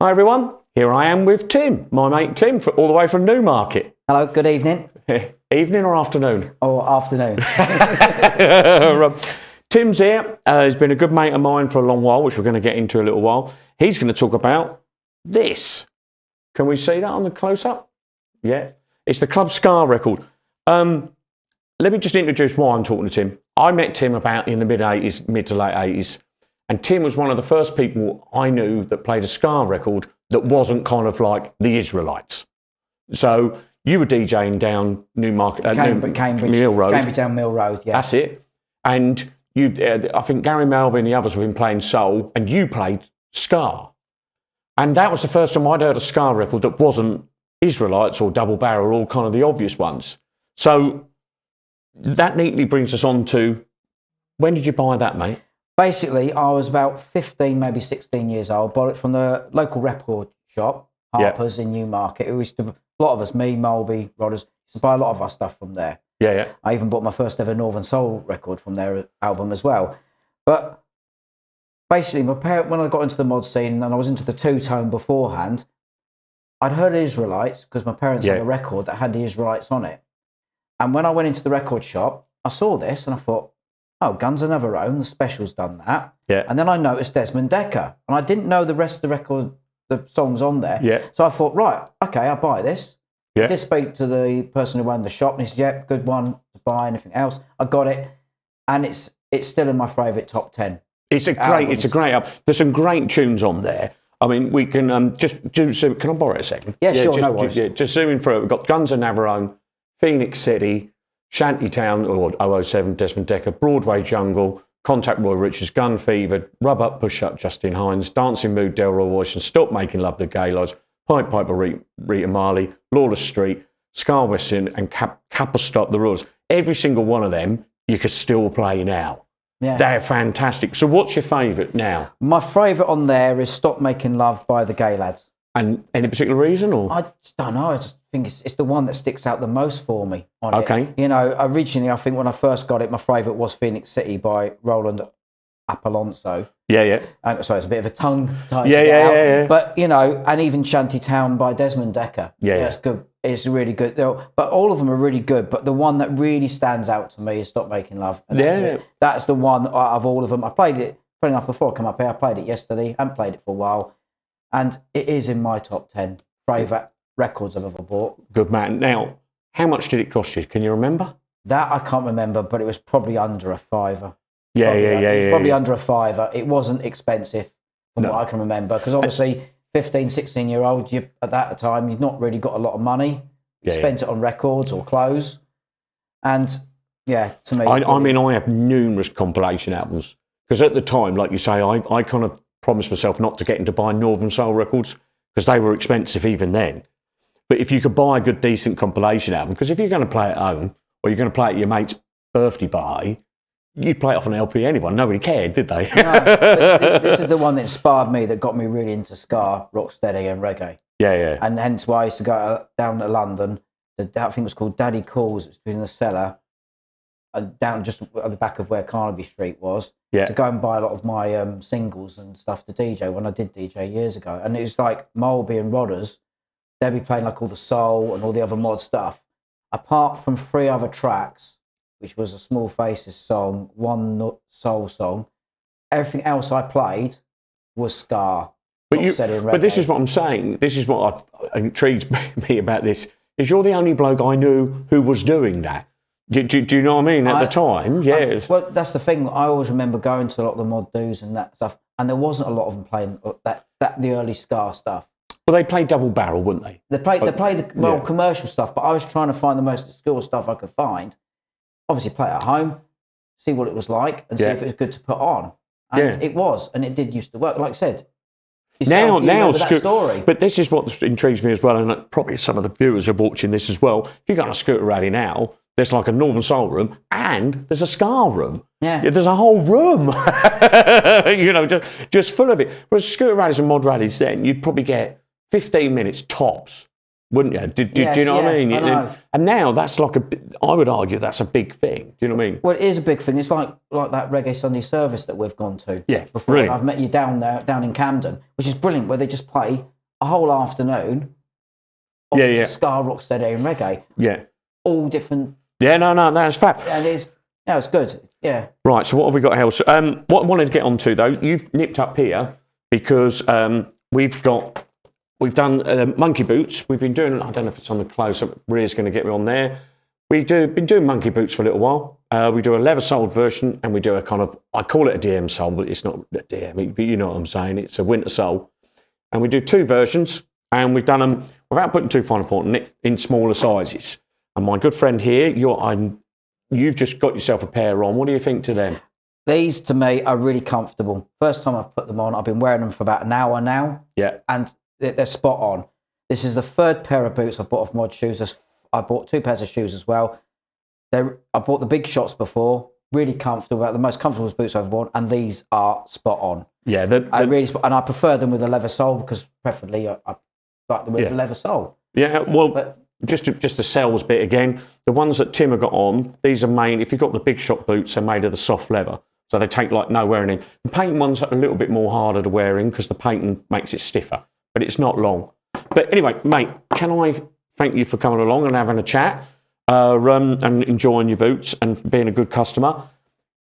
Hi everyone, here I am with Tim, my mate Tim, all the way from Newmarket. Hello, good evening. Evening or afternoon? Or afternoon. Tim's here. He's been a good mate of mine for a long while, which we're going to get into in a little while. He's going to talk about this. Can we see that on the close-up? Yeah. It's the Club Ska record. Let me just introduce why I'm talking to Tim. I met Tim about in the mid to late 80s. And Tim was one of the first people I knew that played a ska record that wasn't kind of like the Israelites. So you were DJing down Newmarket, Cambridge Mill Road. Cambridge down Mill Road, yeah. That's it. And you, I think Gary Melby and the others have been playing soul, and you played ska. And that was the first time I'd heard a ska record that wasn't Israelites or double barrel, all kind of the obvious ones. So that neatly brings us on to, when did you buy that, mate? Basically, I was about 15, maybe 16 years old. Bought it from the local record shop, Harper's in Newmarket. It was a lot of us, me, Molby, Rodders, used to buy a lot of our stuff from there. Yeah, yeah. I even bought my first ever Northern Soul record from their album as well. But basically, my parent, when I got into the mod scene and I was into the two-tone beforehand, I'd heard Israelites because my parents had a record that had the Israelites on it. And when I went into the record shop, I saw this and I thought, oh, Guns Are Never Own, the special's done that. Yeah. And then I noticed Desmond Dekker. And I didn't know the rest of the record, the songs on there. Yeah. So I thought, right, okay, I'll buy this. Yeah. I did speak to the person who ran the shop and he said, yeah, good one to buy, anything else. I got it. And it's still in my favourite top 10. It's a great album. There's some great tunes on there. I mean, we can just do some, can I borrow it a second? Yeah, sure, no worries. Just zooming through it. We've got Guns Are Never Own, Phoenix City, Shantytown, or 007, Desmond Dekker, Broadway Jungle, Contact Roy Richards, Gun Fever, Rub Up, Push Up, Justin Hines, Dancing Mood, Delroy Washington, Stop Making Love, The Gaylords, Pied Piper, Rita Marley, Lawless Street, Scar Weston, and Kappa Stop the Rules. Every single one of them you could still play now. Yeah. They're fantastic. So what's your favourite now? My favourite on there is Stop Making Love by the Gay Lads. And any particular reason? Or I just don't know. I just think it's the one that sticks out the most for me on Okay. it. You know, originally, I think when I first got it, my favourite was Phoenix City by Roland Apalonso. Yeah, yeah. And sorry, it's a bit of a tongue tie. Yeah. But, you know, and even Shantytown by Desmond Dekker. Yeah. It's good. It's really good. But all of them are really good. But the one that really stands out to me is Stop Making Love. And that's the one out of all of them. I played it, funny enough, before I come up here. I played it yesterday. I haven't played it for a while. And it is in my top 10 favourite records I've ever bought. Good man. Now, how much did it cost you? Can you remember? That I can't remember, but it was probably under a fiver. Yeah. Probably under a fiver. It wasn't expensive from what I can remember. Because obviously, 15, 16-year-old, at that time, you've not really got a lot of money. You spent it on records or clothes. And, yeah, to me... I mean, I have numerous compilation albums. Because at the time, like you say, I kind of promised myself not to get into buying Northern Soul records because they were expensive even then. But if you could buy a good, decent compilation album, because if you're going to play at home or you're going to play at your mate's birthday party, you'd play it off an LP anyway. Nobody cared, did they? No, but this is the one that inspired me, that got me really into ska, rocksteady and reggae. Yeah. And hence why I used to go down to London. I think it was called Daddy Calls. It was in the cellar, and down just at the back of where Carnaby Street was. Yeah. To go and buy a lot of my singles and stuff to DJ when I did DJ years ago. And it was like Molby and Rodders, they'd be playing like all the soul and all the other mod stuff. Apart from 3 other tracks, which was a Small Faces song, one soul song, everything else I played was ska. But this is what I'm saying. This is what intrigues me about this, is you're the only bloke I knew who was doing that. Do you know what I mean? At the time, yes. Well, that's the thing. I always remember going to a lot of the mod do's and that stuff, and there wasn't a lot of them playing the early ska stuff. Well, they played double barrel, wouldn't they? They played the commercial stuff, but I was trying to find the most obscure stuff I could find. Obviously, play it at home, see what it was like, and see if it was good to put on. And it was, and it did used to work. Like I said, now, that story. But this is what intrigues me as well, and probably some of the viewers are watching this as well. If you go on a scooter rally now, there's like a Northern Soul room and there's a ska room. Yeah. There's a whole room, you know, just full of it. Whereas scooter rallies and mod rallies then, you'd probably get 15 minutes tops wouldn't you? Do Yes, you know what I mean? I know. And now that's like I would argue that's a big thing. Do you know what I mean? Well, it is a big thing. It's like that Reggae Sunday service that we've gone to. Yeah, before. brilliant. I've met you down in Camden, which is brilliant, where they just play a whole afternoon of ska, rocksteady, and reggae. Yeah. All different. Yeah, no, that's fab. And it's good. Yeah. Right, so what have we got else? What I wanted to get onto though, you've nipped up here because we've done monkey boots. We've been doing, I don't know if it's on the close up, Ria's going to get me on there. Been doing monkey boots for a little while. We do a leather soled version and we do a kind of, I call it a DM sole, but it's not a DM, but you know what I'm saying. It's a winter sole. And we do 2 versions and we've done them, without putting too fine a point on it, in smaller sizes. And my good friend here, you've just got yourself a pair on. What do you think to them? These, to me, are really comfortable. First time I've put them on, I've been wearing them for about an hour now. Yeah. And they're spot on. This is the 3rd pair of boots I've bought off Mod Shoes. I bought 2 pairs of shoes as well. I bought the big shots before, really comfortable, about the most comfortable boots I've worn, and these are spot on. Yeah. And I prefer them with a leather sole because preferably I like them with a leather sole. Yeah, well, just the sales bit again, the ones that Tim have got on, these are made, if you've got the big shot boots, they're made of the soft leather. So they take like no wearing in. The patent ones are a little bit more harder to wear in because the patent makes it stiffer, but it's not long. But anyway, mate, can I thank you for coming along and having a chat and enjoying your boots and being a good customer.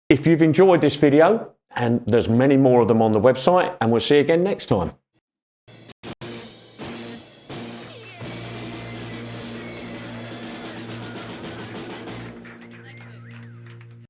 If you've enjoyed this video, and there's many more of them on the website, and we'll see you again next time.